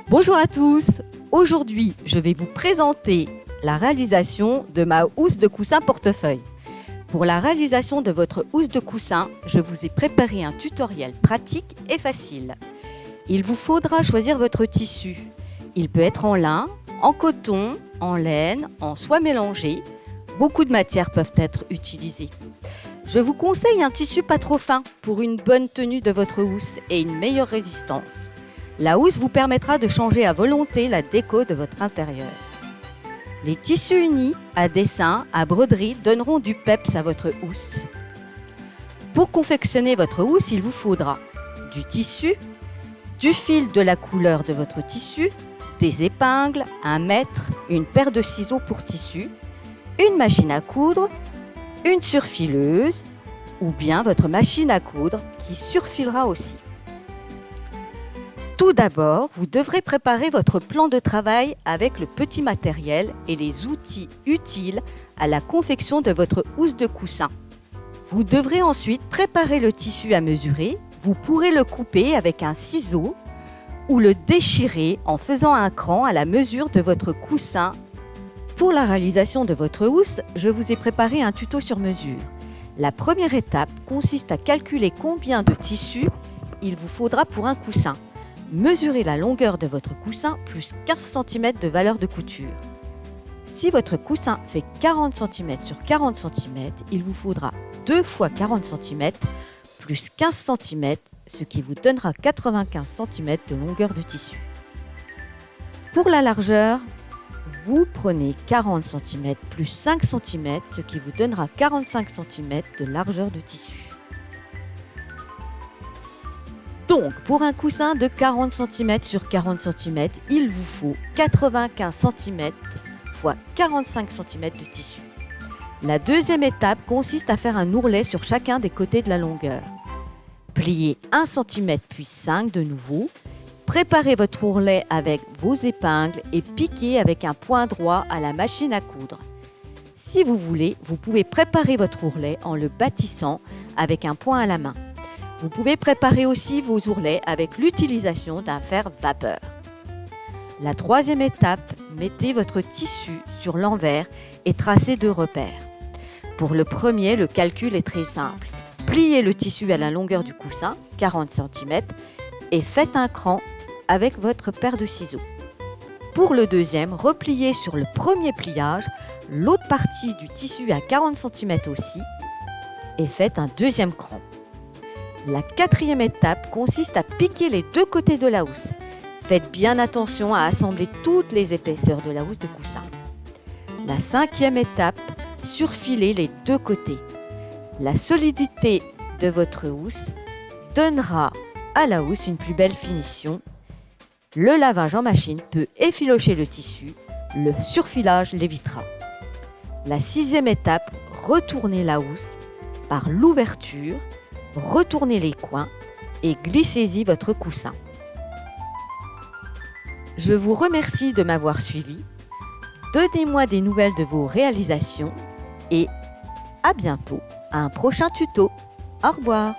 Bonjour à tous, aujourd'hui je vais vous présenter la réalisation de ma housse de coussin portefeuille. Pour la réalisation de votre housse de coussin, je vous ai préparé un tutoriel pratique et facile. Il vous faudra choisir votre tissu. Il peut être en lin, en coton, en laine, en soie mélangée. Beaucoup de matières peuvent être utilisées. Je vous conseille un tissu pas trop fin pour une bonne tenue de votre housse et une meilleure résistance. La housse vous permettra de changer à volonté la déco de votre intérieur. Les tissus unis, à dessin, à broderie donneront du peps à votre housse. Pour confectionner votre housse, il vous faudra du tissu, du fil de la couleur de votre tissu, des épingles, un mètre, une paire de ciseaux pour tissu, une machine à coudre, une surfileuse ou bien votre machine à coudre qui surfilera aussi. Tout d'abord, vous devrez préparer votre plan de travail avec le petit matériel et les outils utiles à la confection de votre housse de coussin. Vous devrez ensuite préparer le tissu à mesurer. Vous pourrez le couper avec un ciseau ou le déchirer en faisant un cran à la mesure de votre coussin. Pour la réalisation de votre housse, je vous ai préparé un tuto sur mesure. La première étape consiste à calculer combien de tissu il vous faudra pour un coussin. Mesurez la longueur de votre coussin plus 15 cm de valeur de couture. Si votre coussin fait 40 cm sur 40 cm, il vous faudra 2 fois 40 cm plus 15 cm, ce qui vous donnera 95 cm de longueur de tissu. Pour la largeur, vous prenez 40 cm plus 5 cm, ce qui vous donnera 45 cm de largeur de tissu. Donc, pour un coussin de 40 cm sur 40 cm, il vous faut 95 cm x 45 cm de tissu. La deuxième étape consiste à faire un ourlet sur chacun des côtés de la longueur. Pliez 1 cm puis 5 de nouveau. Préparez votre ourlet avec vos épingles et piquez avec un point droit à la machine à coudre. Si vous voulez, vous pouvez préparer votre ourlet en le bâtissant avec un point à la main. Vous pouvez préparer aussi vos ourlets avec l'utilisation d'un fer vapeur. La troisième étape, mettez votre tissu sur l'envers et tracez 2 repères. Pour le premier, le calcul est très simple. Pliez le tissu à la longueur du coussin, 40 cm, et faites un cran avec votre paire de ciseaux. Pour le deuxième, repliez sur le premier pliage l'autre partie du tissu à 40 cm aussi et faites un deuxième cran. La quatrième étape consiste à piquer les 2 côtés de la housse. Faites bien attention à assembler toutes les épaisseurs de la housse de coussin. La cinquième étape, surfilez les 2 côtés. La solidité de votre housse donnera à la housse une plus belle finition. Le lavage en machine peut effilocher le tissu, le surfilage l'évitera. La sixième étape, retournez la housse par l'ouverture. Retournez les coins et glissez-y votre coussin. Je vous remercie de m'avoir suivi. Donnez-moi des nouvelles de vos réalisations et à bientôt à un prochain tuto. Au revoir.